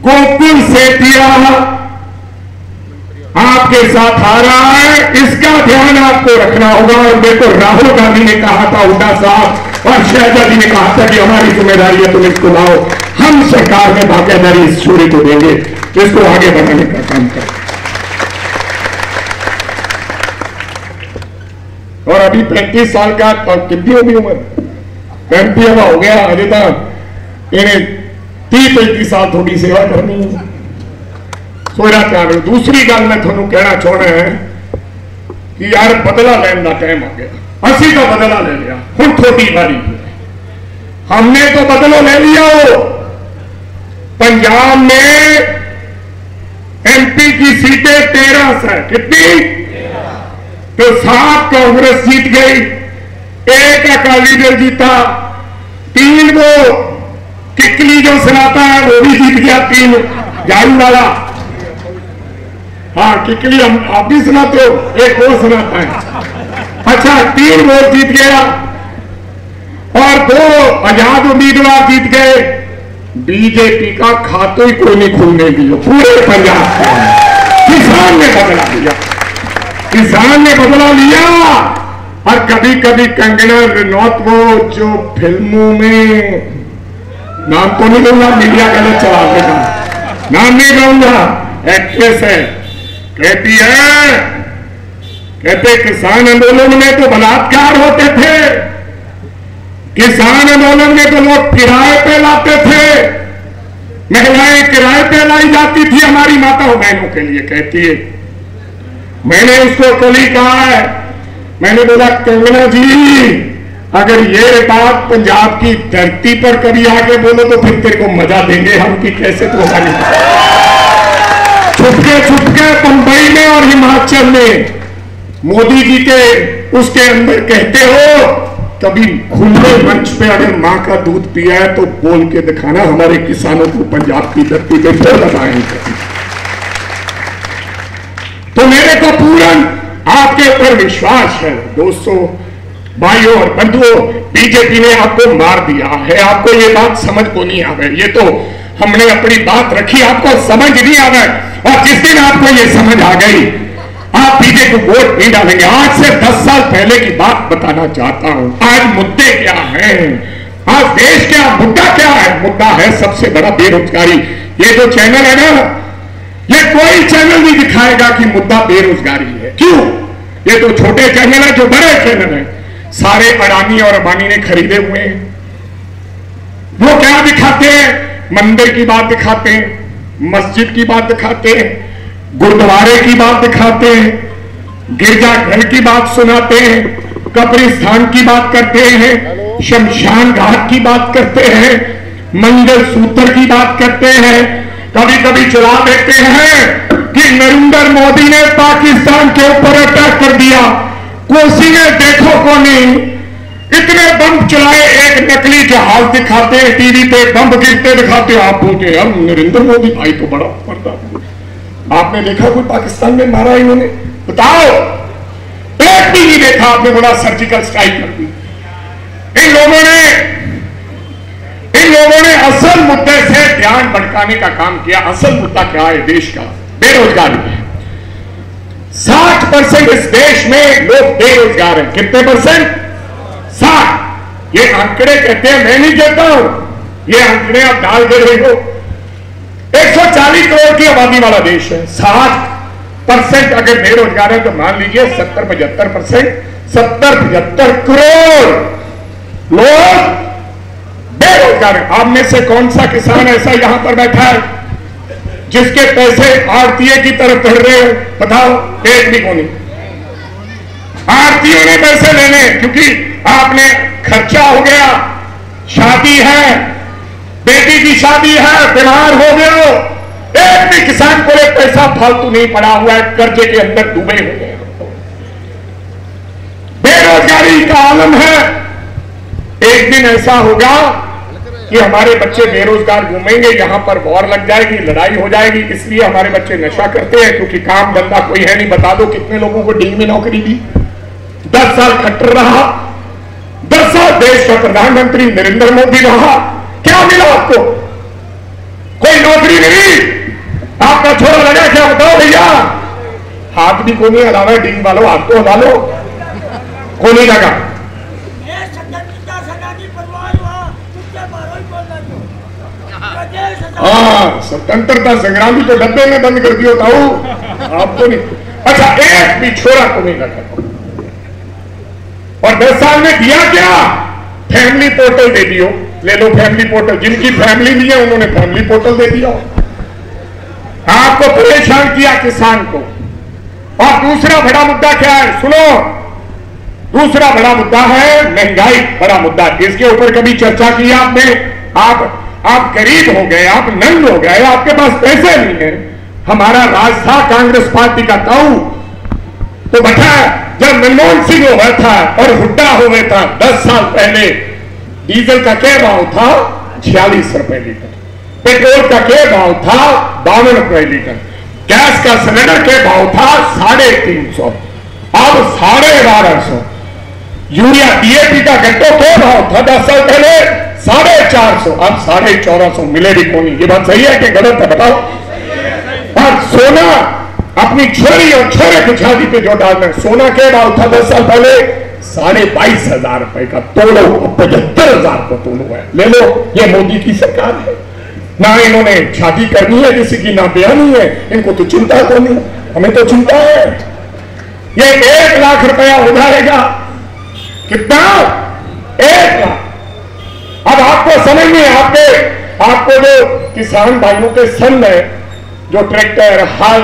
गोकुल सेठिया आपके साथ आ रहा है, इसका ध्यान आपको रखना होगा। और देखो राहुल गांधी ने कहा था, हुड्डा साहब और शहजादी ने कहा था कि हमारी जिम्मेदारी है, तुम इसको लाओ, हम सरकार में भागीदारी इस चोरी को देंगे, इसको आगे बढ़ाने का काम करें। और अभी 35 साल का कितनी होगी उम्र? 35 हो गया, अजय तक इन्हें 30-35 साल थोड़ी सेवा करनी है। सोचा चाह दूसरी गल मैं थोड़ा कहना चाहना है कि यार बदला लेने का टाइम आ गया, असी तो बदला ले लिया, हम थोड़ी बारी हमने तो बदलो ले लिया। हो पंजाब में एमपी की सीटें 13 है, कितनी? तो 7 कांग्रेस जीत गई, 1 अकाली दल जीता, 3 वो किकली जो सुनाता है वो भी जीत गया, 3 झाड़ू वाला, हाँ किकली हम आप भी सुनाते हो, एक वो सुनाता है, अच्छा 3 वोट जीत गया और 2 आजाद उम्मीदवार जीत गए। बीजेपी का खाता ही कोई नहीं खुलने दिया पूरे पंजाब का। किसान ने बदला लिया, किसान ने बदला लिया। और कभी कभी कंगना रनौत वो जो फिल्मों में, नाम तो नहीं लूंगा, मीडिया गलत चला देगा, नाम नहीं लूंगा, एक्ट्रेस है, कहती है, कहते किसान आंदोलन में तो बलात्कार होते थे, किसान आंदोलन में तो लोग किराए पे लाते थे, महिलाएं किराए पे लाई जाती थी हमारी माताओं बहनों के लिए, कहती है। मैंने उसको कल ही कहा है, मैंने बोला कंगना जी अगर ये बात पंजाब की धरती पर कभी आके बोलो तो फिर तेरे को मजा देंगे हम कि कैसे तो हमारी छुपके बंबई में और हिमाचल में मोदी जी के उसके अंदर कहते हो, कभी खुले मंच पे अगर मां का दूध पिया है तो बोल के दिखाना, हमारे किसानों को पंजाब की धरती पे फिर लगाएंगे। तो मेरे को पूर्ण आपके ऊपर विश्वास है दोस्तों, भाइयों और बंधुओं। बीजेपी ने आपको मार दिया है, आपको ये बात समझ को नहीं आ गई, ये तो हमने अपनी बात रखी, आपको समझ नहीं आ गई। और जिस दिन आपको ये समझ आ गई आप बीजेपी को वोट नहीं डालेंगे। आज से 10 साल पहले की बात बताना चाहता हूं। आज मुद्दे क्या हैं, आज देश क्या मुद्दा क्या है? मुद्दा है सबसे बड़ा बेरोजगारी। ये जो चैनल है ना, ये कोई चैनल नहीं दिखाएगा कि मुद्दा बेरोजगारी है। क्यों? ये तो छोटे चैनल है, जो बड़े चैनल है सारे अडानी और अंबानी ने खरीदे हुए हैं। वो क्या दिखाते हैं? मंदिर की बात दिखाते हैं, मस्जिद की बात दिखाते हैं, गुरुद्वारे की बात दिखाते हैं, गिरजाघर की बात सुनाते हैं, कब्रिस्तान की बात करते हैं, शमशान घाट की बात करते हैं, मंगल सूत्र की बात करते हैं। कभी कभी चला देते हैं कि नरेंद्र मोदी ने पाकिस्तान के ऊपर अटैक कर दिया, कोसी में देखो को नहीं, इतने बम चलाए, एक नकली जहाज दिखाते हैं टीवी पे, बम गिरते दिखाते, आप बोलते हैं नरेंद्र मोदी भाई तो बड़ा पर्दा। आपने देखा कोई पाकिस्तान में मारा इन्होंने? बताओ, एक भी नहीं देखा आपने। बड़ा सर्जिकल स्ट्राइक कर दी। इन लोगों ने असल मुद्दे से ध्यान भटकाने का काम किया। असल मुद्दा क्या है देश का? बेरोजगारी है। 60% इस देश में लोग बेरोजगार हैं। कितने परसेंट? 60। ये आंकड़े कहते हैं, मैं नहीं कहता हूं, ये आंकड़े आप डाल दे रहे हो। 140 करोड़ की आबादी वाला देश है, 60% अगर बेरोजगार है तो मान लीजिए 70-75%, 70-75 करोड़ लोग बेरोजगार है। आप में से कौन सा किसान ऐसा यहां पर बैठा है जिसके पैसे आरतीय की तरफ बढ़ रहे हो? बताओ, एक भी कौन? आरतीयों ने पैसे लेने, क्योंकि आपने खर्चा हो गया, शादी है, बेटी की शादी है, बीमार हो गए हो, एक भी किसान को एक पैसा फालतू नहीं पड़ा हुआ है, कर्जे के अंदर डूबे हुए हैं, बेरोजगारी का आलम है। एक दिन ऐसा होगा कि हमारे बच्चे बेरोजगार घूमेंगे, यहां पर वॉर लग जाएगी, लड़ाई हो जाएगी, इसलिए हमारे बच्चे नशा करते हैं, क्योंकि काम धंधा कोई है नहीं। बता दो कितने लोगों को डील में नौकरी दी, 10 साल खट्टर रहा, 10 साल देश का प्रधानमंत्री नरेंद्र मोदी रहा, क्या मिला आपको? कोई नौकरी नहीं, आपका छोरा लगा क्या? बताओ भैया, हाथ भी को नहीं हलावा, डील वालों हाथ तो हला लो, को नहीं लगा। हाँ, स्वतंत्रता संग्रामी तो डब्बे में बंद कर दियो ताऊ, आपको नहीं। अच्छा, एक भी छोरा को नहीं लगा। और 10 साल में दिया क्या? फैमिली पोर्टल दे दियो, ले लो फैमिली पोर्टल, जिनकी फैमिली नहीं है उन्होंने फैमिली पोर्टल दे दिया। आपको परेशान किया किसान को। और दूसरा बड़ा मुद्दा क्या है? सुनो, दूसरा बड़ा मुद्दा है महंगाई, बड़ा मुद्दा। इसके ऊपर कभी चर्चा की आपने? आप गरीब हो गए, आप नंग हो गए, आपके पास पैसे नहीं है। हमारा राज था कांग्रेस पार्टी का ताऊ तो बता, जब मनमोहन सिंह हुआ था और हुड्डा हुए था 10 साल पहले, डीजल का क्या भाव था? 46 रुपए लीटर। पेट्रोल का क्या भाव था? 52 रुपए लीटर। गैस का सिलेंडर के भाव था 350, अब 1250। यूरिया डीएपी का गट्टो क्या भाव था 10 साल पहले? 450, अब 450 मिले भी कौन? ये बात सही है कि गलत है? बताओ। और सोना, अपनी छोरी और छोरे की शादी पे जो डालना, सोना क्या भाव था 10 साल पहले? 22,500 रुपए का तोलो, 75,000 को तोलो है। ले लो, ये मोदी की सरकार है। ना इन्होंने शादी करनी है किसी की, ना ब्यानी है, इनको तो चिंता को नहीं, हमें तो चिंता है। ये 1 लाख रुपया हो जाएगा, कितना? 1 लाख। अब आपको समझ में, आपको जो किसान भाइयों के सन है, जो ट्रैक्टर, हल,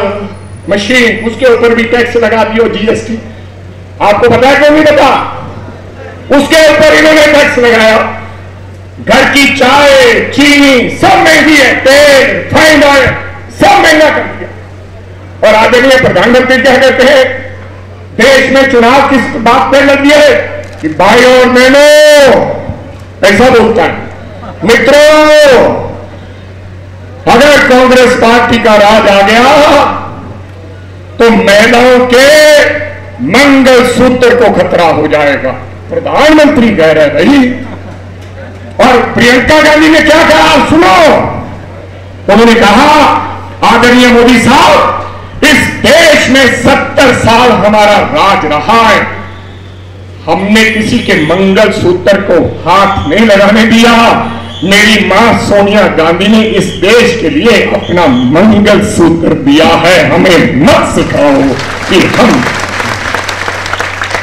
मशीन, उसके ऊपर भी टैक्स लगा दियो, जीएसटी। आपको पता है क्यों नहीं पता? उसके ऊपर इन्होंने टैक्स लगाया। घर की चाय, चीनी सब महंगी है, तेल, रिफाइंड ऑयल सब महंगा कर दिया। और आदरणीय प्रधानमंत्री क्या कहते हैं? देश में चुनाव किस बात पर लड़ दिए कि भाई और बहनों, ऐसा बोलता है। मित्रों, अगर कांग्रेस पार्टी का राज आ गया तो महिलाओं के मंगलसूत्र को खतरा हो जाएगा, प्रधानमंत्री कह रहे भाई। और प्रियंका गांधी ने क्या कहा? सुनो, उन्होंने कहा, आदरणीय मोदी साहब, इस देश में 70 साल हमारा राज रहा है, हमने किसी के मंगलसूत्र को हाथ नहीं लगाने दिया। मेरी मां सोनिया गांधी ने इस देश के लिए अपना मंगलसूत्र दिया है। हमें मत सिखाओ कि हम,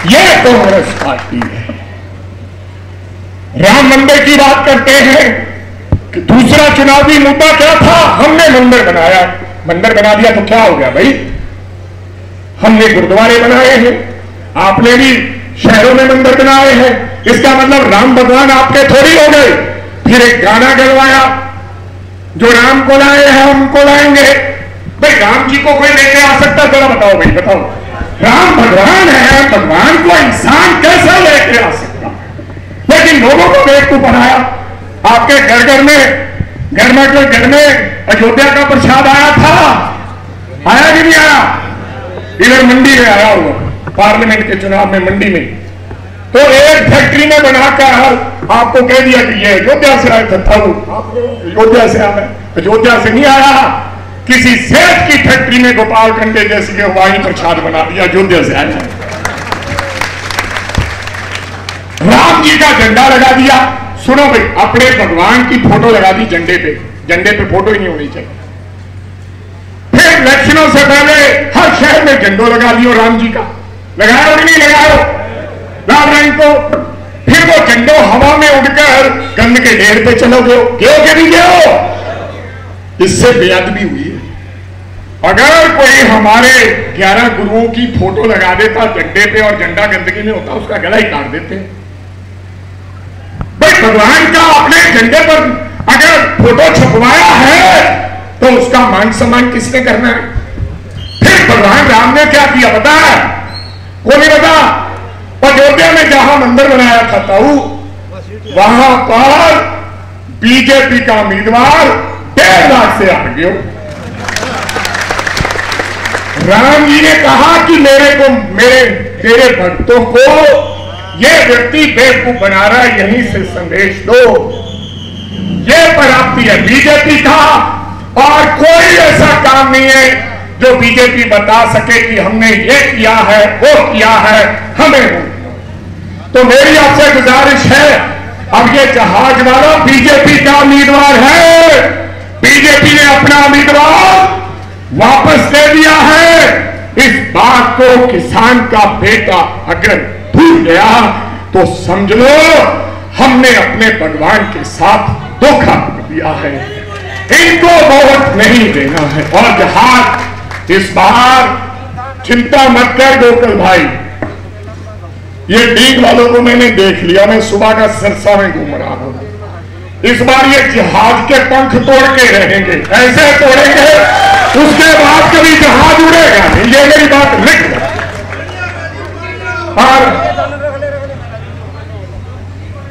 यह कांग्रेस पार्टी है। राम मंदिर की बात करते हैं कि दूसरा चुनावी मुद्दा क्या था? हमने मंदिर बनाया, मंदिर बना दिया तो क्या हो गया भाई? हमने गुरुद्वारे बनाए हैं, आपने भी शहरों में मंदिर बनाए हैं। इसका मतलब राम भगवान आपके थोड़ी हो गए। फिर एक गाना गलवाया, जो राम को लाए हैं उनको लाएंगे। भाई राम जी को कोई लेके आ सकता? जरा बताओ भाई, बताओ। राम भगवान है, भगवान को इंसान कैसे लेके आ सकता? लेकिन लोगों को बेवकूफ बनाया। आपके घर में अयोध्या का प्रसाद आया था, आया कि नहीं आया? इधर मंडी में आया हुआ, पार्लियामेंट के चुनाव में मंडी में। तो एक फैक्ट्री में बनाकर आपको कह दिया कि ये अयोध्या से आया था। अयोध्या से आया, अयोध्या से नहीं आया, किसी सेठ की फैक्ट्री में गोपाल कंडे जैसी के वाही प्रसाद बना दिया, अयोध्या से आया। राम जी का झंडा लगा दिया। सुनो भाई, अपने भगवान की फोटो लगा दी झंडे पे, झंडे पे फोटो ही नहीं होनी चाहिए। फिर इलेक्शनों से पहले हर शहर में झंडो लगा दियो राम जी का, लगाओ कि नहीं लगाओ राम रंग को। फिर वो झंडो हवा में उड़कर गंद के ढेर पे चलो गयो के नहीं गयो। इससे बेअदबी हुई है। अगर कोई हमारे 11 गुरुओं की फोटो लगा देता झंडे पे और झंडा गंदगी में होता, उसका गला ही काट देते। भगवान का अपने झंडे पर अगर फोटो छपवाया है तो उसका मान सम्मान किसने करना है? फिर भगवान राम ने क्या किया पता है? वो नहीं पता। अयोध्या में जहां मंदिर बनाया था ताऊ, वहां पर बीजेपी का उम्मीदवार 1.5 लाख से आगे हो। राम जी ने कहा कि तेरे भक्तों को यह व्यक्ति बेवकूफ बना रहा है, यहीं से संदेश दो। यह प्राप्ति है बीजेपी का, और कोई ऐसा काम नहीं है जो बीजेपी बता सके कि हमने ये किया है, वो किया है, हमें। तो मेरी आपसे गुजारिश है, अब ये जहाज वाला बीजेपी का उम्मीदवार है, बीजेपी ने अपना उम्मीदवार वापस ले लिया है। इस बात को किसान का बेटा अगर भूल गया तो समझ लो हमने अपने भगवान के साथ धोखा कर दिया है। इनको वोट नहीं देना है। और जहाज इस बार चिंता मत कर गोकुल भाई, ये डीग वालों को मैंने देख लिया, मैं सुबह का सिरसा में घूम रहा हूं। इस बार ये जहाज के पंख तोड़ के रहेंगे, ऐसे तोड़ेंगे उसके बाद कभी जहाज उड़ेगा नहीं। ये मेरी बात लिख लो। और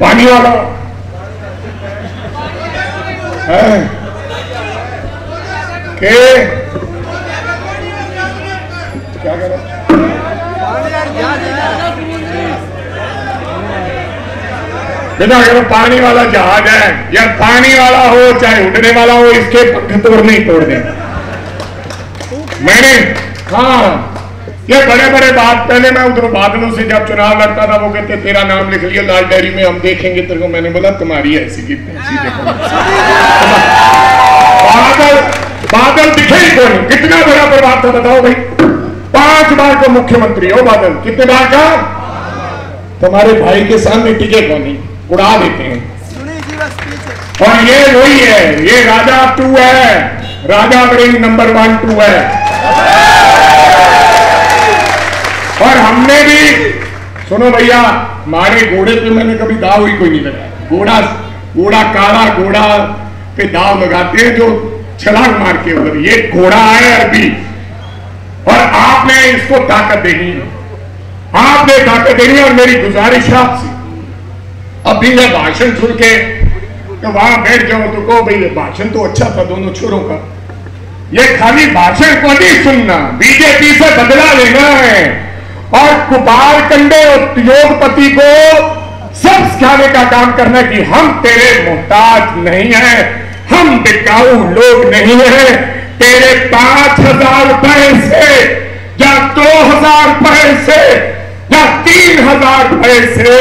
पानी वाला है के क्या करो, बिना अगर पानी वाला जहाज है या पानी वाला हो चाहे उड़ने वाला हो, इसके पंख तोड़ नहीं तोड़ दे। मैंने हाँ ये बड़े बड़े बात, पहले मैं उधर बादलों से जब चुनाव लड़ता था वो कहते तेरा नाम लिख लिया लाल डायरी में, हम देखेंगे तेरे को। मैंने बोला तुम्हारी ऐसी की तैसी देखो। बादल दिखे ही कौन, कितना बड़ा प्रभाव था बताओ भाई। 5 बार का मुख्यमंत्री हो बादल, कितने बार का? तुम्हारे भाई के सामने टिके कौन नहीं, उड़ा देते हैं। और ये वही है, ये राजा 2 है, राजा वरिंग नंबर 1 2 है। और हमने भी सुनो भैया, हमारे घोड़े पे मैंने कभी दाव ही कोई नहीं लगाया। घोड़ा काला घोड़ा पे दाव लगाते हैं जो छलांग मार के उधर, ये घोड़ा है अरबी। और आपने इसको ताकत देनी है, आपने ताकत देनी है। और मेरी गुजारिश है आपसे, अभी मैं भाषण सुन के तो वहां बैठ जाओ तो कहो भाई भाषण तो अच्छा था दोनों छोरों का। ये खाली भाषण को नहीं सुनना, बीजेपी से बदला लेना है और कुपार कंडे उद्योगपति को सब सिखाने का काम करना कि हम तेरे मोहताज नहीं है, हम बिकाऊ लोग नहीं है। तेरे 5,000 रुपए से या 2,000 रुपए से या 3,000 रुपए से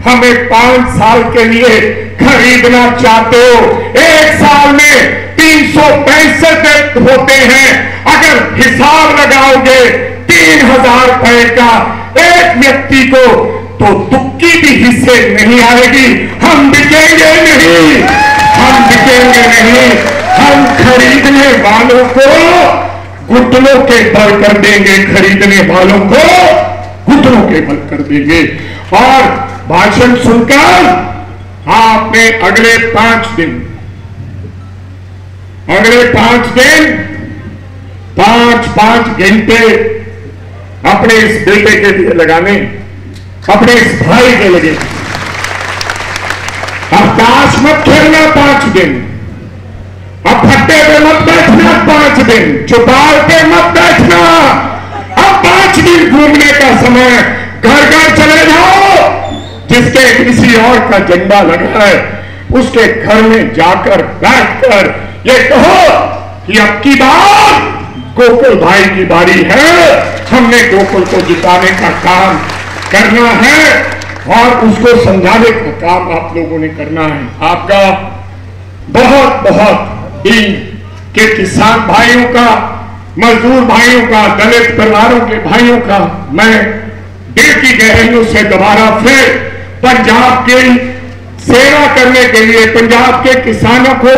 हमें 5 साल के लिए खरीदना चाहते हो। 1 साल में 365 होते हैं। अगर हिसाब लगाओगे 3,000 रुपए का एक व्यक्ति को, तो तुक्की भी हिस्से नहीं आएगी। हम बिकेंगे नहीं, हम बिकेंगे नहीं। हम खरीदने वालों को घुटनों के बल कर देंगे, खरीदने वालों को घुटनों के बल कर देंगे। और भाषण सुनकर आपने अगले 5 दिन 5 घंटे अपने इस बेटे के लिए लगाने, अपने इस भाई के लिए। अब ताश मत खेलना 5 दिन, अब फट्टे पे मत बैठना 5 दिन, चौपाल पे मत बैठना। अब 5 दिन घूमने का समय, घर घर चले जाओ। जिसके किसी और का झंडा लगा है उसके घर में जाकर बैठकर ये कहो कि अब की बार गोकुल भाई की बारी है, हमने गोकुल को जिताने का काम करना है और उसको समझाने का काम आप लोगों ने करना है। आपका बहुत बहुत के किसान भाइयों का, मजदूर भाइयों का, दलित परिवारों के भाइयों का मैं दिल की गहराइयों से दोबारा फिर पंजाब की सेवा करने के लिए, पंजाब के किसानों को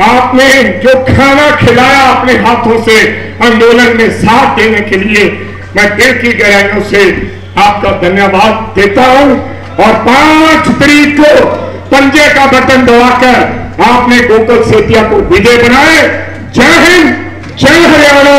आपने जो खाना खिलाया अपने हाथों से आंदोलन में साथ देने के लिए, मैं दिल की गहराइयों से आपका धन्यवाद देता हूं। और 5 तारीख को पंजे का बटन दबाकर आपने गोकुल सेतिया को विजय बनाए। जय हिंद, जय हरियाणा,